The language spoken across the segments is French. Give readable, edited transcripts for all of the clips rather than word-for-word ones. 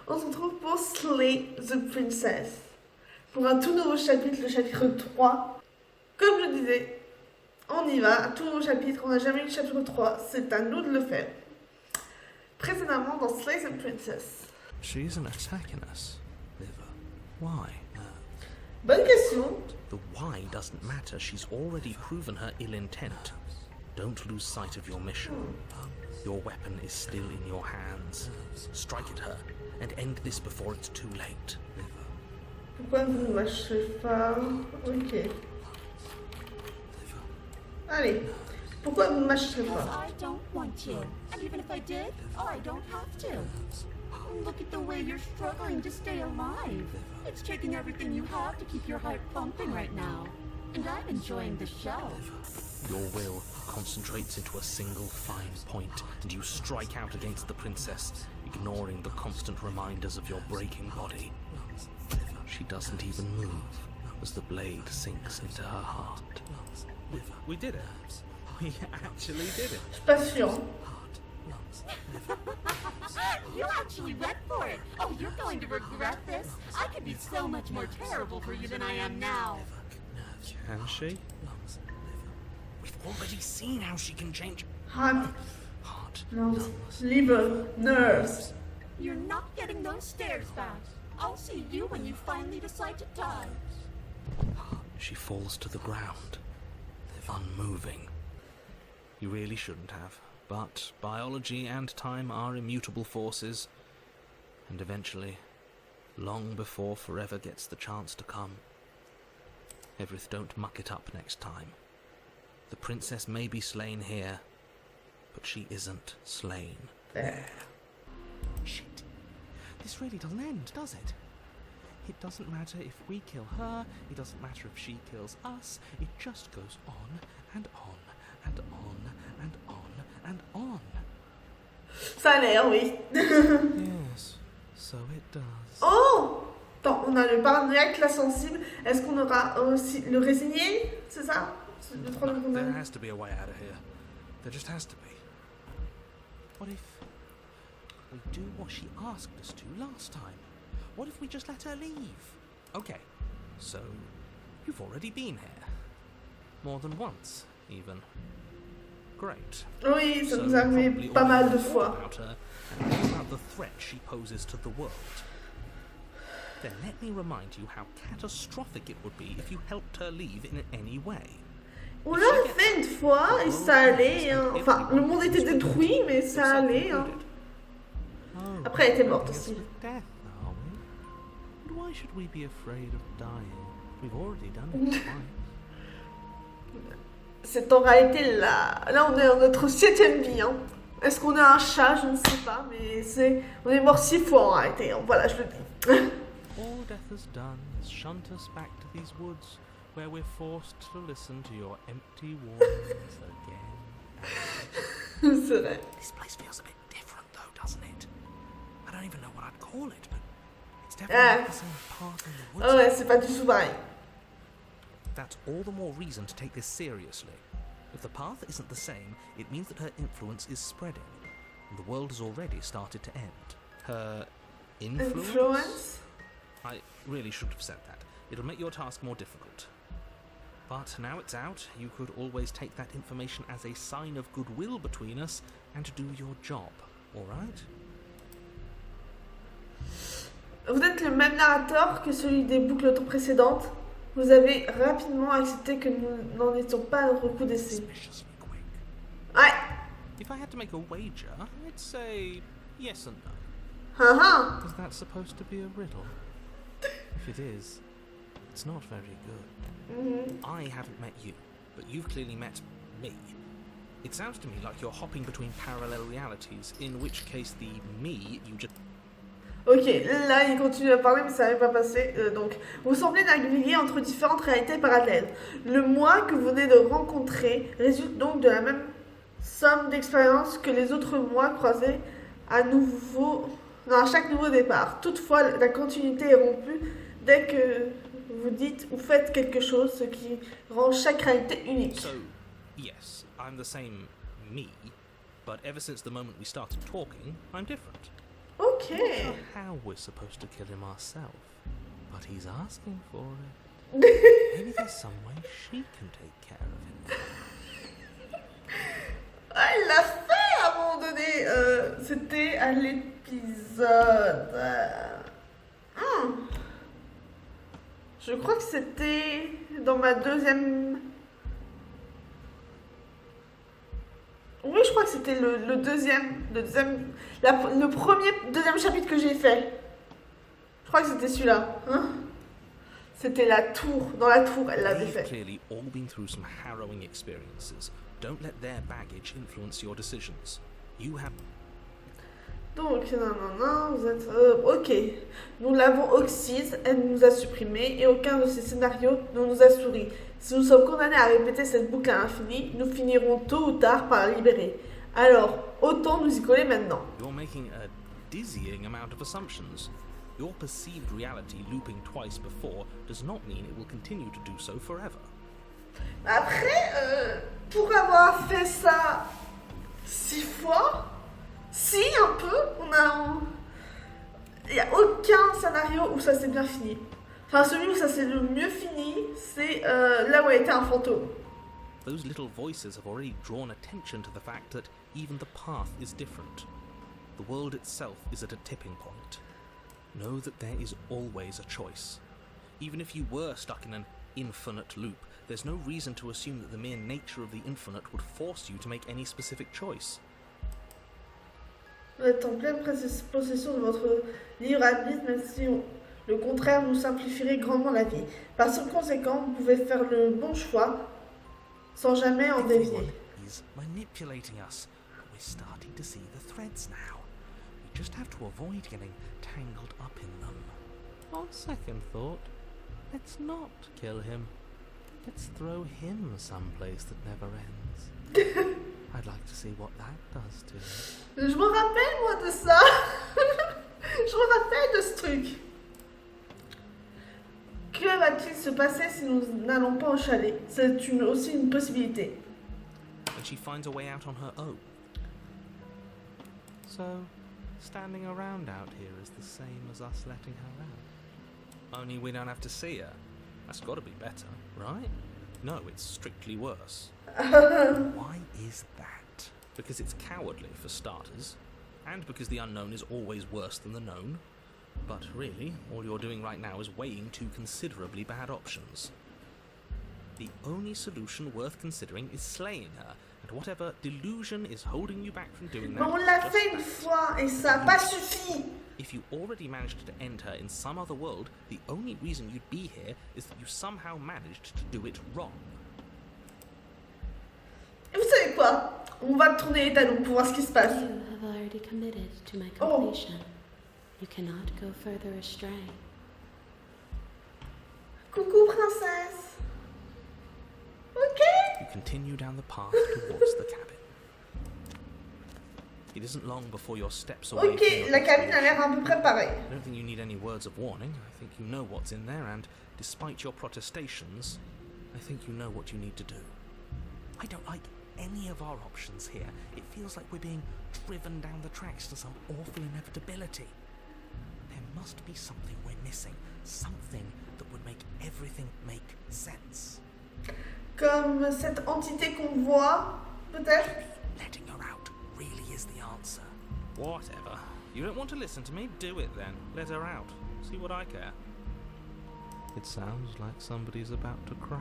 On se retrouve pour Slay the Princess. Pour un tout nouveau chapitre, le chapitre 3. Comme je disais, on y va, un tout nouveau chapitre, on n'a jamais eu le chapitre 3, c'est à nous de le faire. Précédemment dans Slay the Princess. She isn't attacking us, Liver. Why? Bonne question. The why doesn't matter. She's already proven her ill intent. Don't lose sight of your mission. Your weapon is still in your hands. Strike at her and end this before it's too late. Pourquoi vous ne mâcherez pas? Ok. Allez. Pourquoi vous ne mâcherez pas? I don't want to. And even if I did, I don't have to. Look at the way you're struggling to stay alive. It's taking everything you have to keep your heart pumping right now. And I'm enjoying the show. Your will concentrates into a single fine point, and you strike out against the princess, ignoring the constant reminders of your breaking body. She doesn't even move as the blade sinks into her heart. We did it. We actually did it. Je suis pas sûre. You actually went for it. Oh, you're going to regret this. I could be so much more terrible for you than I am now. Can she? We've already seen how she can change Heart. heart. No. Liver. Nerves. You're not getting those stares back. I'll see you when you finally decide to die. She falls to the ground, unmoving. You really shouldn't have, but biology and time are immutable forces, and eventually, long before forever gets the chance to come, Everith, don't muck it up next time. The princess may be slain here, but she isn't slain. There. Shit. This really doesn't end, does it? It doesn't matter if we kill her, it doesn't matter if she kills us, it just goes on and on and on and on and on. Ça a l'air, oui. Yes, so it does. Oh! Attends, on a le paranoïaque, la sensible. Est-ce qu'on aura aussi le résigné? C'est ça? Le troisième qu'on a. There has to be a way out of here. There just has to be. What if we do what she asked us to last time? What if we just let her leave? Okay, so you've already been here. More than once, even. Great. Oui, ça So nous a you arrivé probably pas mal de already fois. thought about her and know about the threat she poses to the world. Then let me remind you how catastrophic it would be if you helped her leave in any way. On l'a fait une fois et ça allait. Hein. Enfin, le monde était détruit, mais ça allait. Hein. Après, elle était morte aussi. Death, are we? And why should we be afraid of dying? We've already done it twice. C'est en réalité là. Là, on est en notre 7ème vie. Hein. Est-ce qu'on a un chat? Je ne sais pas, mais on est mort 6 fois en réalité. Hein. Voilà, je le dis. All death has done is shunt us back to these woods where we're forced to listen to your empty warnings again. C'est vrai. This place feels a bit different though, doesn't it? I don't even know what I'd call it, but it's definitely not the same path in the woods. Oh ouais, c'est pas du tout pareil. That's all the more reason to take this seriously. If the path isn't the same, it means that her influence is spreading, and the world has already started to end. Her influence? I really shouldn't have said that. It'll make your task more difficult. But now it's out, you could always take that information as a sign of goodwill between us and do your job, alright? Vous êtes le même narrateur que celui des boucles précédentes. Vous avez rapidement accepté que nous n'en étions pas à notre coup d'essai. Suspiciously quick. Ouais. If I had to make a wager, I'd say yes and no. Haha. Is that supposed to be a riddle? If it is, it's not very good. I haven't met you, but you've clearly met me. It sounds to me like you're hopping between parallel realities, in which case the me you just... Ok, là il continue à parler mais ça n'avait pas passé. Donc, vous semblez naviguer entre différentes réalités parallèles. Le moi que vous venez de rencontrer résulte donc de la même somme d'expériences que les autres moi croisés à chaque nouveau départ. Toutefois, la continuité est rompue dès que vous dites ou faites quelque chose, ce qui rend chaque réalité unique. So, yes, I'm the same me, but ever since the moment we started talking, I'm different. Ok. Ok. I'm not sure how we're supposed to kill him ourselves, but he's asking for it. Maybe there's some way she can take care of him. Ah, il l'a fait à un moment donné. C'était à l'épisode. Je crois que c'était dans ma deuxième. Oui, je crois que c'était le deuxième, deuxième chapitre que j'ai fait. Je crois que c'était celui-là. Hein, c'était la tour. Dans la tour, elle l'avait They've fait. clearly all been through some harrowing experiences. Don't let their baggage influence your decisions. You have. Donc, non, vous êtes... ok. Nous l'avons oxyde, elle nous a supprimé et aucun de ces scénarios ne nous a souri. Si nous sommes condamnés à répéter cette boucle à l'infini, nous finirons tôt ou tard par la libérer. Alors, autant nous y coller maintenant. You're making a dizzying amount of assumptions. Your perceived reality looping twice before does not mean it will continue to do so forever. Après, pour avoir fait ça 6 fois, si un peu, il n'y a aucun scénario où ça s'est bien fini. Enfin, celui où ça s'est le mieux fini, c'est là où elle était un fantôme. Those little voices have already drawn attention to the fact that even the path is different. The world itself is at a tipping point. Know that there is always a choice. Even if you were stuck in an infinite loop, there's no reason to assume that the mere nature of the infinite would force you to make any specific choice. Vous êtes en pleine possession de votre libre arbitre, même si le contraire vous simplifierait grandement la vie. Par conséquent, vous pouvez faire le bon choix sans jamais en dévier. Everyone is manipulating us. We're starting to see the threads now. We just have to avoid getting tangled up in them. On second thought, let's not kill him. Let's throw him someplace that never ends. I'd like to see what that does to him. Je me rappelle, moi, de ça. Je me rappelle de ce truc. Que va-t-il se passer si nous n'allons pas au chalet? C'est aussi une possibilité. And she finds a way out on her own. So, standing around out here is the same as us letting her out. Only we don't have to see her. That's got to be better, right? No, it's strictly worse. Why is that? Because it's cowardly, for starters, and because the unknown is always worse than the known. But really, all you're doing right now is weighing two considerably bad options. The only solution worth considering is slaying her, and whatever delusion is holding you back from doing that... Mais on l'a fait une fois et ça n'a pas suffi. If you already managed to end her in some other world, the only reason you'd be here is that you somehow managed to do it wrong. Et vous savez quoi? On va tourner les talons pour voir ce qui se passe. You have already committed to my completion. You cannot go further astray. Coucou, princesse. Ok. You continue down the path towards the cabin. It isn't long before your steps away Ok, from your la cabine a l'air destination. à peu près pareille. I don't think you need any words of warning. I think you know what's in there, and despite your protestations, I think you know what you need to do. I don't like any of our options here. It feels like we're being driven down the tracks to some awful inevitability. There must be something we're missing. Something that would make everything make sense. Comme cette entité qu'on voit, peut-être. Letting her out really is the answer. Whatever. You don't want to listen to me? Do it then. Let her out. See what I care. It sounds like somebody's about to crack.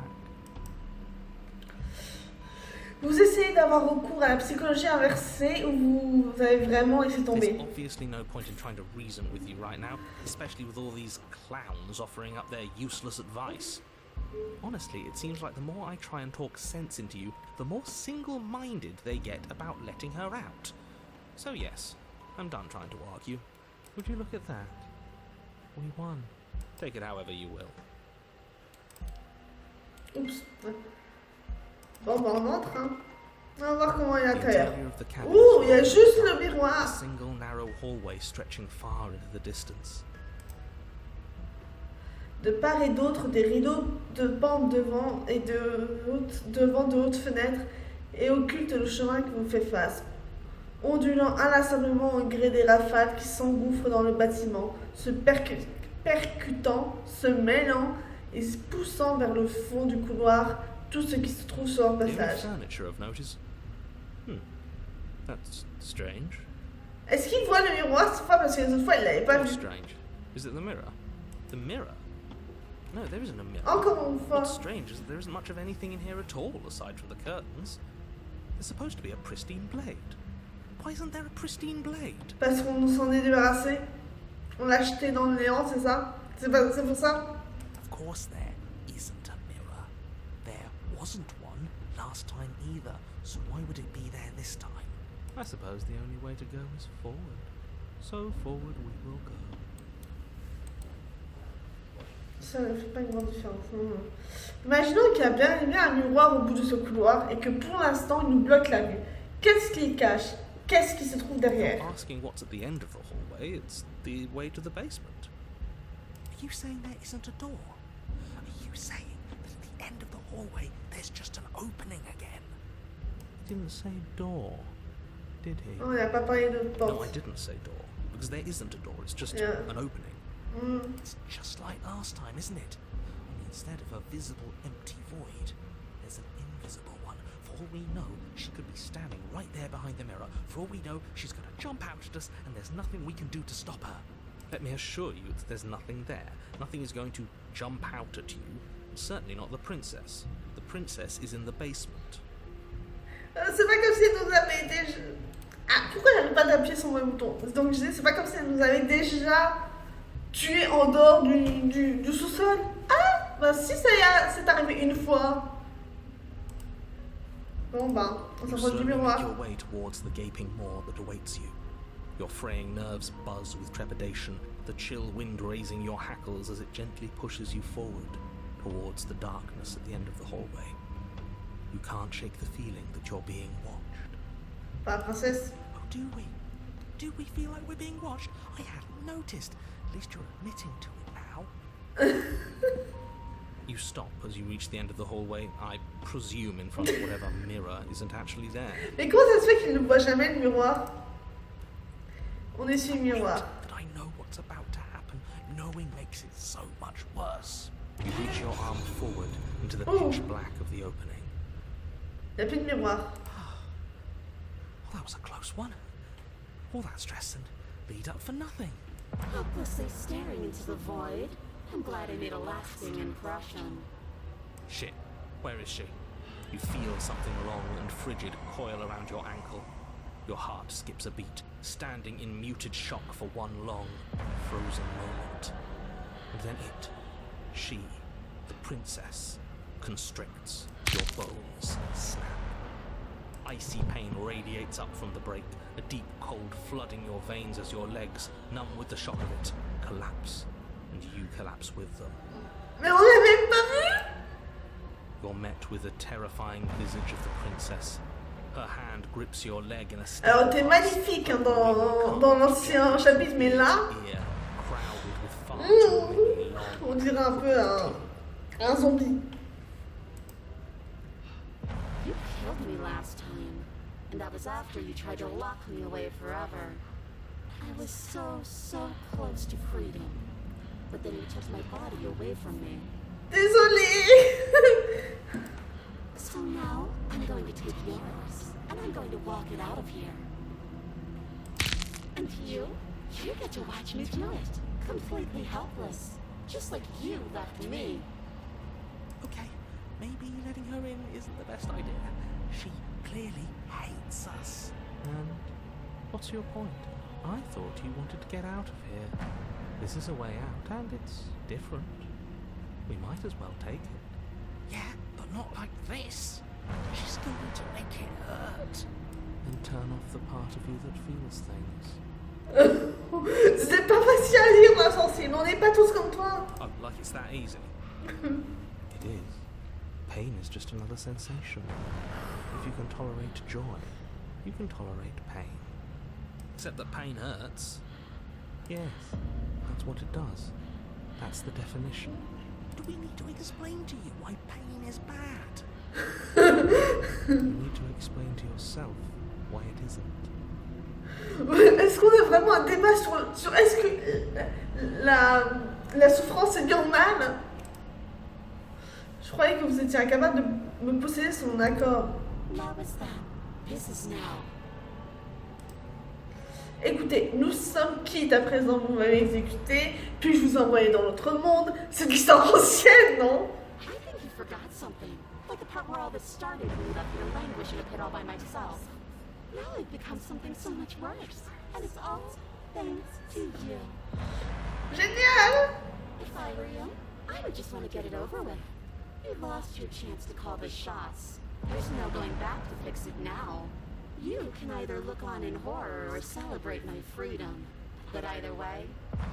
Vous essayez d'avoir recours à la psychologie inversée ou vous avez vraiment laissé There's tomber? obviously no point in trying to reason with you right now, especially with all these clowns offering up their useless advice. Honestly, it seems like the more I try and talk sense into you, the more single-minded they get about letting her out. So yes, I'm done trying to argue. Would you look at that? We won. Take it however you will. Oups. Bon, bah on entre, hein. On va voir comment il est à The l'intérieur. interior of the cabin Ouh, is il y a large, juste le a miroir. single narrow hallway stretching far into the distance. De part et d'autre, des rideaux de pente devant de hautes fenêtres et occultent le chemin qui vous fait face. ondulant inlassablement au gré des rafales qui s'engouffrent dans le bâtiment, se percutant, se mêlant et se poussant vers le fond du couloir tout ce qui se trouve sur leur The only passage. furniture I've noticed. That's strange. Est-ce qu'il voit le miroir cette fois? Parce que les autres fois, il l'avait pas How vu. strange. Is it the mirror? The mirror? No, there isn't a mirror. Encore une fois. What's strange is that there isn't much of anything in here at all, aside from the curtains. There's supposed to be a pristine blade. Why isn't there a pristine blade? Parce qu'on s'en est débarrassé. On l'a jeté dans le néant, c'est ça? C'est pour ça? Of course there isn't a mirror. There wasn't one last time either, so why would it be there this time? I suppose the only way to go is forward. So forward we will go. Ça ne fait pas une grande différence. Non. Imaginons qu'il y a bien un miroir au bout de ce couloir et que pour l'instant il nous bloque la vue. Qu'est-ce qu'il cache? Qu'est-ce qui se trouve derrière? Asking what's at the end of the hallway, it's the way to the basement. Are you saying there isn't a door? Are you saying that at the end of the hallway there's just an opening again? He didn't say door, did he? Oh, il n'a pas parlé de No, I porte. didn't say door, because there isn't a door, it's just Yeah. an opening. Hmm. It's just like last time, isn't it? Only instead of a visible empty void, there's an invisible one. For all we know, she could be standing right there behind the mirror. For all we know, she's going to jump out at us, and there's nothing we can do to stop her. Let me assure you that there's nothing there. Nothing is going to jump out at you, and certainly not the princess. The princess is in the basement. C'est pas comme si elle nous avait déjà... Ah, pourquoi j'arrive pas d'appuyer sur mon bouton? Donc je disais, c'est pas comme si elle nous avait déjà tué en dehors du sous-sol. Ah, bah si c'est arrivé une fois. Bon bah, on You s'approche du slowly make your miroir. way towards the gaping maw that awaits you. Your fraying nerves buzz with trepidation, the chill wind raising your hackles as it gently pushes you forward towards the darkness at the end of the hallway. You can't shake the feeling that you're being watched. Bah, princesse. Oh, do we? Do we feel like we're being watched? I hadn't noticed. At least you're admitting to it now. You stop as you reach the end of the hallway, I presume in front of whatever mirror isn't actually there. Mais comment ça se fait qu'il ne voit jamais le miroir? On essuie le miroir. That I know what's about to happen, knowing makes it so much worse. You reach your arm forward into the pitch black of the opening. Il n'y a plus de miroir. Well, that was a close one. All that stress and lead up for nothing. Helplessly staring into the void. I'm glad I made a lasting impression. Shit, where is she? You feel something long and frigid coil around your ankle. Your heart skips a beat, standing in muted shock for one long, frozen moment. And then she, the princess, constricts. Your bones snap. Icy pain radiates up from the break, a deep cold flooding your veins as your legs, numb with the shock of it, collapse. And you collapse with them. Mais on l'a même pas vu! You're met with the terrifying visage of the princess. Her hand grips your leg in a Alors t'es magnifique hein, dans l'ancien chapitre, mais là, ear, crowded with far too many long. on dirait un peu un zombie. You killed me last time, and that was after you tried to lock me away forever. I was so close to freedom, but then you took my body away from me. Désolée. So now, I'm going to take yours, and I'm going to walk it out of here. And you get to watch me do it, completely helpless, just like you left me. Okay, maybe letting her in isn't the best idea. She clearly hates us. And what's your point? I thought you wanted to get out of here. This is a way out, and it's different. We might as well take it. Yeah, but not like this. She's going to make it hurt. Then turn off the part of you that feels things. C'est pas facile à dire, ma sensible. On n'est pas tous comme toi. Oh, like it's that easy. It is. Pain is just another sensation. If you can tolerate joy, you can tolerate pain. Except that pain hurts. Yes, that's what it does. That's the definition. Do we need to explain to you why pain is bad? You need to explain to yourself why it isn't. Est-ce qu'on a vraiment un débat sur est-ce que la souffrance est bien ou mal? Je croyais que vous étiez incapable de me posséder sans mon accord. Now is that. This is now. Écoutez, nous sommes quittes à présent, vous m'avez exécuté, puis je vous ai envoyé dans l'autre monde. C'est de l'histoire ancienne, non? I think you forgot something. Like the part where all this started when you left me to languish in a pit all by myself. Now it becomes something so much worse. And it's all thanks to you. Génial! If I were you, I would just want to get it over with. You've lost your chance to call the shots. There's no going back to fix it now. You can either look on in horror or celebrate my freedom. But either way,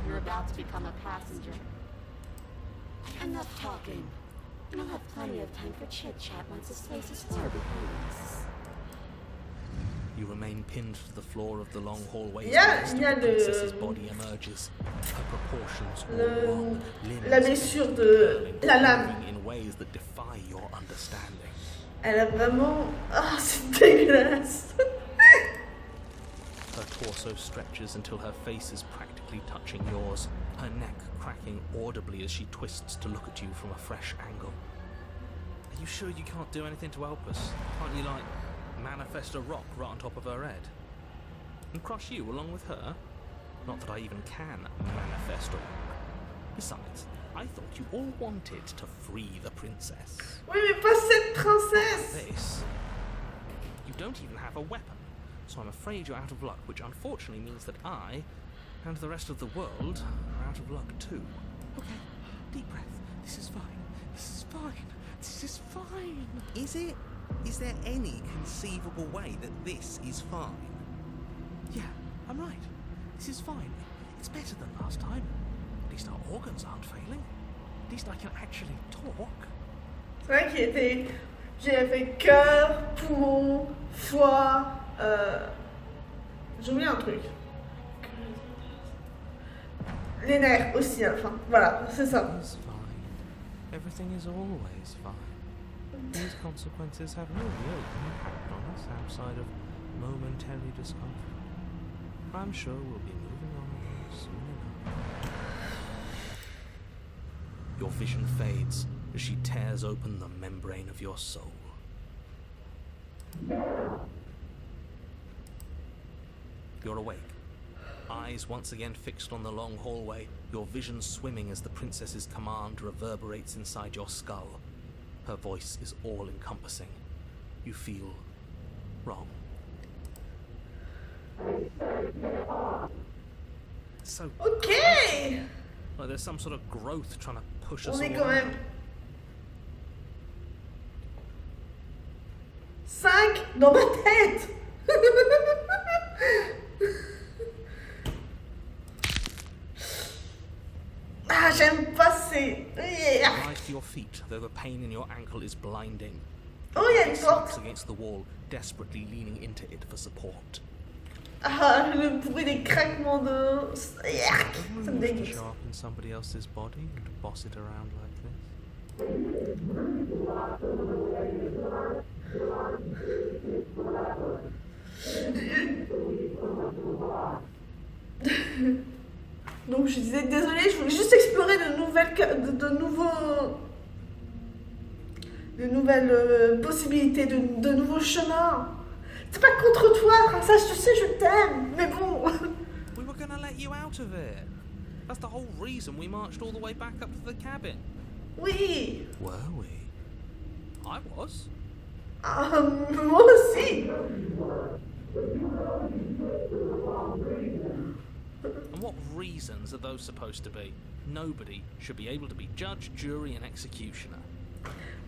you're about to become a passenger. Enough talking. You'll have plenty of time for chit-chat once this place is clear behind us. You remain pinned to the floor of the long hallway Il y a as the princess's body emerges. Her proportions all wrong, limbs la blessure de la lame. moving in ways that defy your understanding. Elle a vraiment... Ah, c'est dégueulasse. Her torso stretches until her face is practically touching yours, her neck cracking audibly as she twists to look at you from a fresh angle. Are you sure you can't do anything to help us? Can't you, like, manifest a rock right on top of her head? And crush you along with her? Not that I even can manifest a rock. Besides, I thought you all wanted to free the princess. Oui, mais pas cette princesse. This. You don't even have a weapon, so I'm afraid you're out of luck, which unfortunately means that I, and the rest of the world, are out of luck too. Okay, deep breath. This is fine. This is fine. This is fine. Is it? Is there any conceivable way that this is fine? Yeah, I'm right. This is fine. It's better than last time. At least our organs aren't failing. At least I can actually talk. C'est vrai qu'il était... J'ai fait cœur, poumon, foie... J'ai oublié un truc. Les nerfs aussi à la fin. Voilà, c'est ça. It's fine. Everything is always fine. These consequences have no real impact on us outside of momentary discomfort. I'm sure we'll be moving on soon enough. Your vision fades as she tears open the membrane of your soul. You're awake. Eyes once again fixed on the long hallway, your vision swimming as the princess's command reverberates inside your skull. Her voice is all-encompassing. You feel wrong. So, Ok. like there's some sort of growth trying to push us On all est quand around. même... 5 dans ma tête. Ah, j'aime pas ces... Rise to your feet, though the pain in your ankle is blinding. Oh, il y a une Slumps porte. against the wall, desperately leaning into it for support. Ah, le bruit des craquements de... Ça me dégoûte. Sharpen somebody else's body and boss it around like this. Donc je disais désolé, je voulais juste explorer de nouvelles possibilités, de nouveaux chemins. C'est pas contre toi, princesse, tu sais, je t'aime, mais bon. We were gonna let you out of it. That's the whole reason we marched all the way back up to the cabin. Oui. Were we? I was. Ah, moi aussi. And what reasons are those supposed to be? Nobody should be able to be judge, jury, and executioner.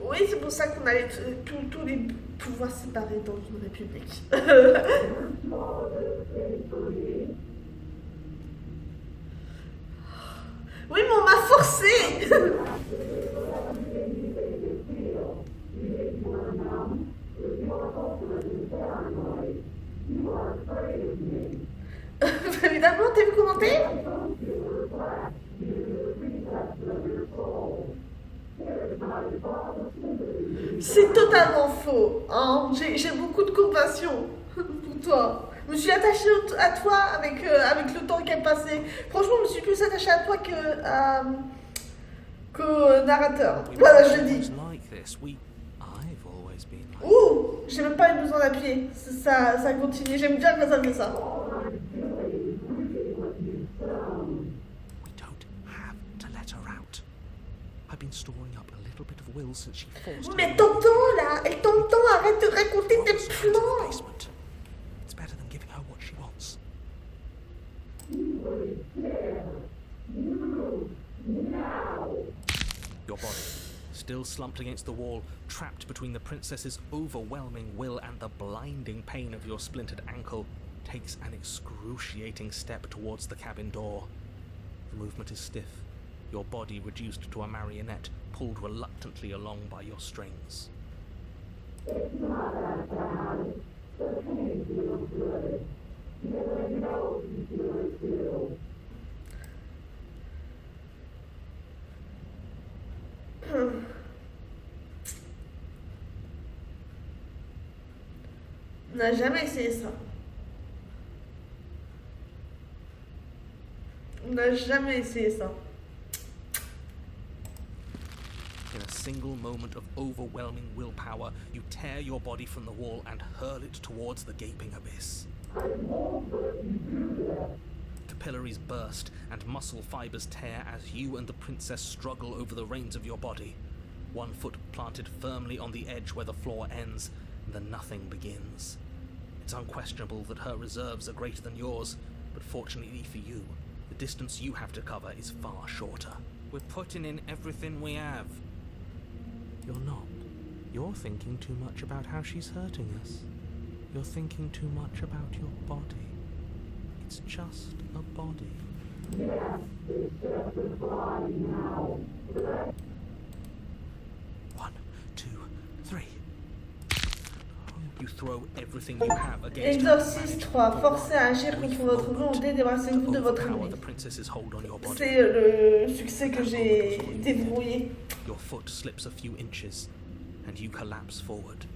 Oui, c'est pour ça qu'on a tous les pouvoirs séparés dans une république. Oui, mais on m'a forcé. Évidemment, t'as vu commenter? C'est totalement faux. Hein. J'ai beaucoup de compassion pour toi. me suis attachée à toi avec le temps qui est passé. Franchement, je me suis plus attachée à toi qu'au narrateur. Voilà, je dis. Ouh, j'ai même pas eu besoin d'appuyer. Ça continue. J'aime bien quand ça fait ça. Mais t'entends là, elle t'entend, arrête de raconter tes plans. It's better than giving her what she wants. Your body, still slumped against the wall, trapped between the princess's overwhelming will and the blinding pain of your splintered ankle, takes an excruciating step towards the cabin door. The movement is stiff, your body reduced to a marionette, pulled reluctantly along by your strings. On n'a jamais essayé ça. On n'a jamais essayé ça. In a single moment of overwhelming willpower, you tear your body from the wall and hurl it towards the gaping abyss. Capillaries burst and muscle fibers tear as you and the princess struggle over the reins of your body. One foot planted firmly on the edge where the floor ends, and the nothing begins. It's unquestionable that her reserves are greater than yours, but fortunately for you, the distance you have to cover is far shorter. We're putting in everything we have. You're not. You're thinking too much about how she's hurting us. You're thinking too much about your body. It's just a body. Yes, it's just a body now. 1, 2, 3. You throw everything you have against Exorciste 3. Forcez à agir contre votre volonté, débarrassez-vous de votre ennemi. C'est le succès que j'ai déverrouillé. Your foot slips a few inches, and you collapse forward,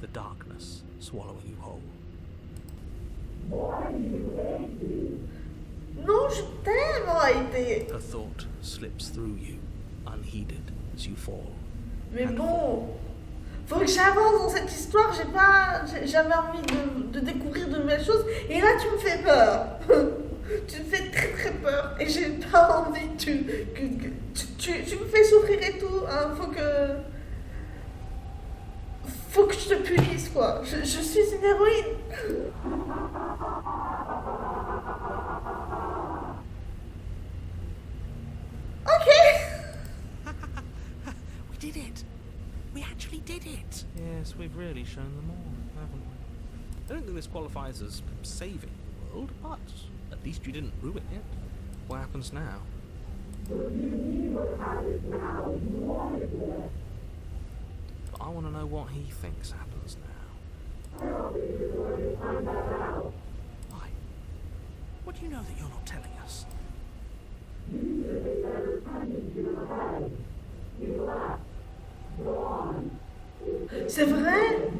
the darkness swallowing you whole. Non, je t'aime en réalité. A thought slips through you, unheeded as you fall. Mais bon, faut que j'avance dans cette histoire. J'avais envie de découvrir de nouvelles choses, et là tu me fais peur. Tu me fais très très peur, et j'ai pas envie que tu me fais souffrir et tout. Hein. Faut que je te punisse quoi. Je suis une héroïne. We did it! We actually did it! Yes, we've really shown them all, haven't we? I don't think this qualifies as saving the world, but at least you didn't ruin it. What happens now? But I want to know what he thinks happens now. Why? What do you know that you're not telling us? C'est vrai?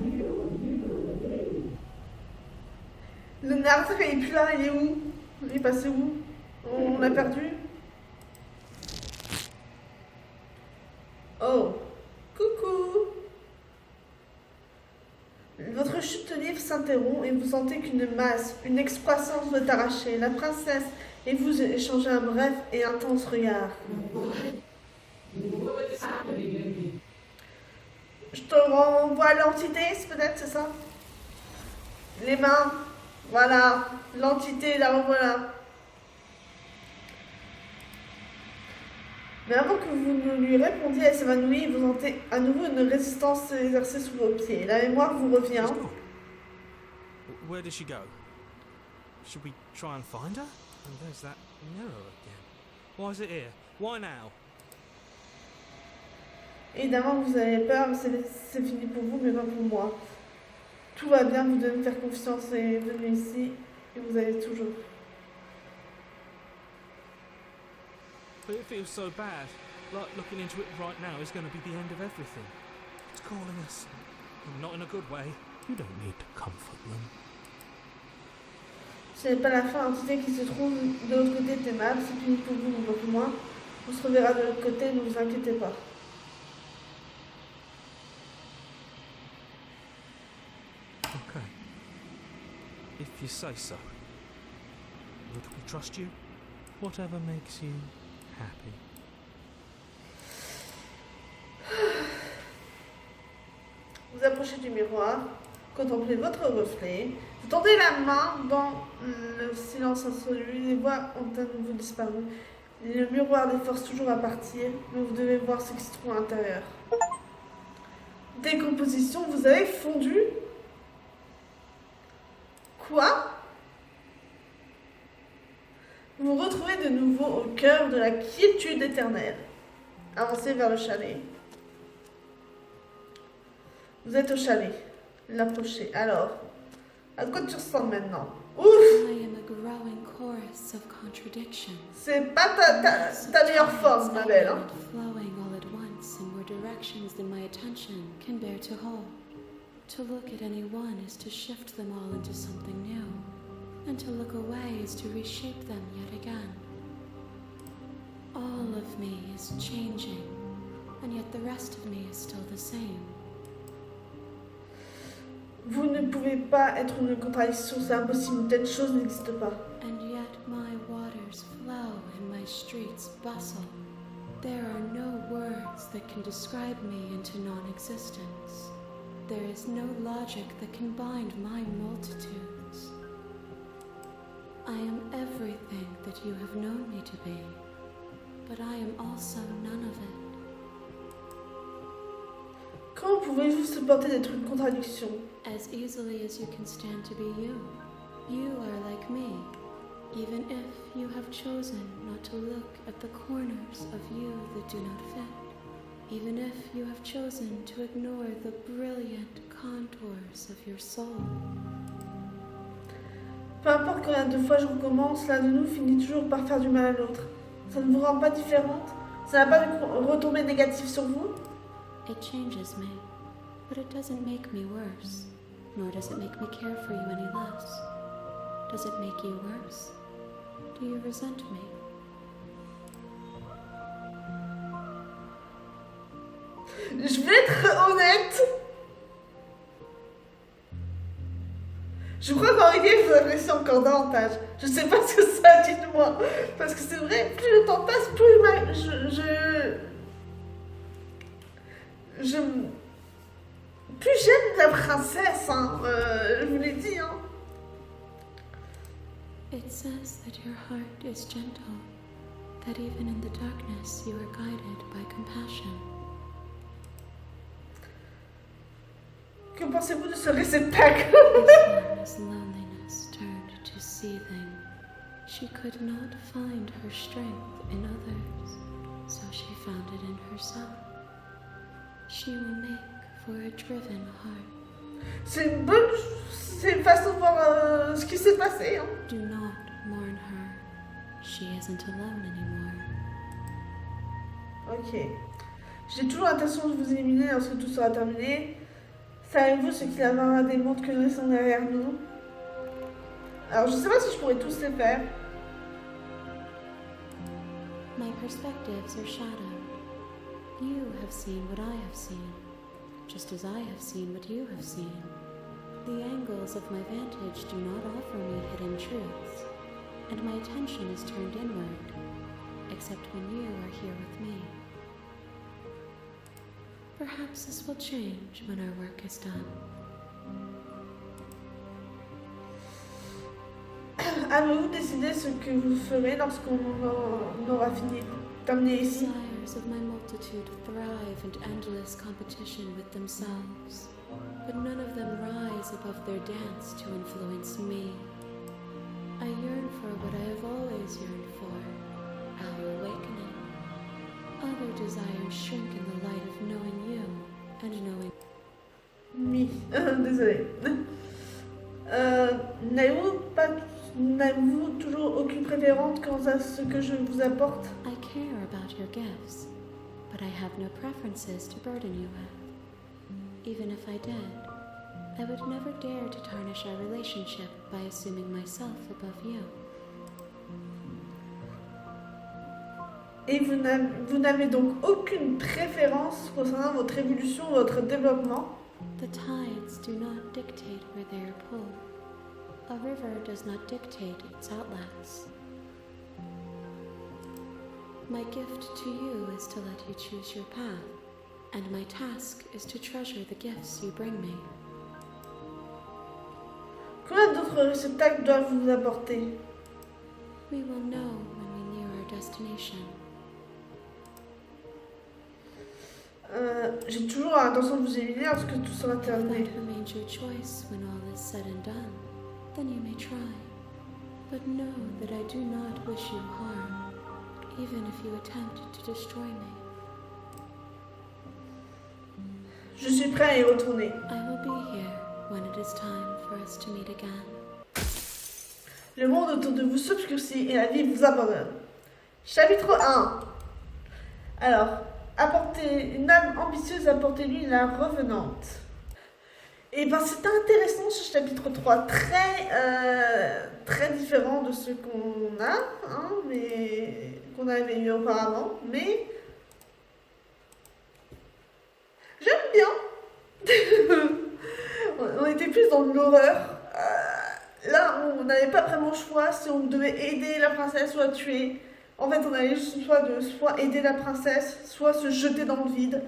Le narrateur il est plus là, il est où? Il est passé où? On l'a perdu? Oh, coucou! Votre chute livre s'interrompt et vous sentez qu'une masse, une excroissance veut arracher. La princesse et vous échangez un bref et intense regard. Je te renvoie l'entité, peut-être, c'est ça? Les mains, voilà, l'entité, la revoilà. Mais avant que vous ne lui répondiez, elle s'évanouit et vous sentez à nouveau une résistance s'exercer sous vos pieds. La mémoire vous revient. Where did she go? Should we try and find her? And there's that mirror again. Why is it here? Why now? Évidemment, vous avez peur, c'est fini pour vous, mais pas pour moi. Tout va bien, vous devez me faire confiance et venez ici, et vous avez toujours. But it feels so bad. Like looking into it right now is going to be the end of everything. It's calling us. Not in a good way. You don't need to comfort them. Ce n'est pas la fin, l'entité qui se trouve de l'autre côté est aimable, c'est fini pour vous, mais pas pour moi. On se reverra de l'autre côté, ne vous inquiétez pas. Okay. If you say so. Would we trust you? Whatever makes you happy. Vous approchez du miroir, contemplez votre reflet, vous tendez la main dans le silence absolu, les voix ont à nouveau disparu. Le miroir les force toujours à partir, mais vous devez voir ce qui se trouve à l'intérieur. Décomposition, vous avez fondu? Quoi? Vous vous retrouvez de nouveau au cœur de la quiétude éternelle. Avancez vers le chalet. Vous êtes au chalet. L'approchez. Alors, à quoi tu ressembles maintenant? Ouf! I am a growing chorus of contradictions. C'est pas ta meilleure forme, ma belle. Hein? Flowing all at once in more directions than my attention can bear to hold. To look at any one is to shift them all into something new, and to look away is to reshape them yet again. All of me is changing, and yet the rest of me is still the same. Vous ne pouvez pas être une contradiction, c'est impossible. Telle chose n'existe pas. And yet my waters flow and my streets bustle. There are no words that can describe me into non-existence. There is no logic that can bind my multitudes. I am everything that you have known me to be, but I am also none of it. Comment pouvez-vous supporter d'être une contradiction? As easily as you can stand to be you. You are like me, even if you have chosen not to look at the corners of you that do not fit. Even if you have chosen to ignore the brilliant contours of your soul. Peu importe combien de fois je recommence, l'un de nous finit toujours par faire du mal à l'autre. Ça ne vous rend pas différente? Ça n'a pas de retombée négative sur vous? It changes me, but it doesn't make me worse, nor does it make me care for you any less. Does it make you worse? Do you resent me? Je vais être honnête. Je crois qu'en réalité, vous appréciez encore davantage. Je sais pas ce que ça dit de moi. Parce que c'est vrai, plus le temps passe, plus plus j'aime la princesse, hein. Je vous l'ai dit, hein. It says that your heart is gentle, that even in the darkness you are guided by compassion. Que pensez-vous de ce réceptacle? This loneliness turned to seething. She could not find her strength in others, so she found it in herself. She will make for a driven heart. C'est une façon de voir ce qui s'est passé, hein. Do not mourn her. She isn't alone anymore. Ok. J'ai toujours l'intention de vous éliminer lorsque tout sera terminé. Savez-vous ce qu'il y a des mondes que nous laissons derrière nous? Alors, je sais pas si je pourrais tous les faire. My perspectives are shadowed. You have seen what I have seen, just as I have seen what you have seen. The angles of my vantage do not offer me hidden truths, and my attention is turned inward, except when you are here with me. Perhaps this will change when our work is done. Avez-vous décidé ce que vous ferez lorsqu'on aura fini terminé ici? Desires of my multitude thrive in endless competition with themselves, but none of them rise above their dance to influence me. I yearn for what I have always yearned for, our awakening. Other desires shrink in the light of knowing you and knowing... Désolée. N'avez-vous toujours aucune préférence quant à ce que je vous apporte? I care about your gifts, but I have no preferences to burden you with. Even if I did, I would never dare to tarnish our relationship by assuming myself above you. Et vous n'avez donc aucune préférence concernant votre évolution ou votre développement? The tides do not dictate where they are pulled. A river does not dictate its outlets. My gift to you is to let you choose your path, and my task is to treasure the gifts you bring me. Combien d'autres réceptacles doivent vous apporter? We will know when we near our destination. J'ai toujours l'intention de vous éliminer lorsque tout sera If terminé. that remains your choice when all is said and done, then you may try. But know that I do not wish you harm, even if you attempt to destroy me. Je suis prêt à y retourner. I will be here when it is time for us to meet again. Le monde autour de vous s'obscurcit et la vie vous abandonne. Chapitre 1. Alors, apportez une âme ambitieuse, apportez-lui la revenante. Et ben c'est intéressant ce chapitre 3, très différent de ce qu'on a, hein, mais qu'on avait eu auparavant, mais j'aime bien. On était plus dans l'horreur. Là, on n'avait pas vraiment le choix si on devait aider la princesse ou la tuer. En fait, on avait juste le choix de soit aider la princesse, soit se jeter dans le vide.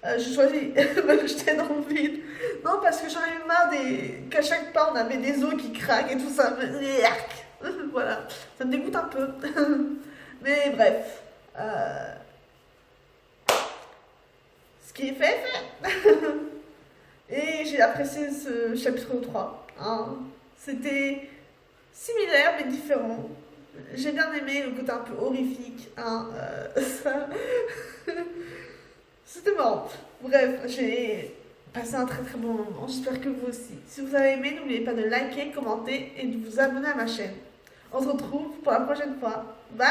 J'ai choisi de me jeter dans le vide. Non, parce que j'en ai eu marre qu'à chaque pas, on avait des os qui craquent et tout ça. Voilà, ça me dégoûte un peu. Mais bref. Ce qui est fait, est fait. Et j'ai apprécié ce chapitre 3. Hein. C'était similaire mais différent. J'ai bien aimé le côté un peu horrifique. Hein. Ça... C'était marrant. Bref, j'ai passé un très très bon moment. J'espère que vous aussi. Si vous avez aimé, n'oubliez pas de liker, commenter et de vous abonner à ma chaîne. On se retrouve pour la prochaine fois. Bye!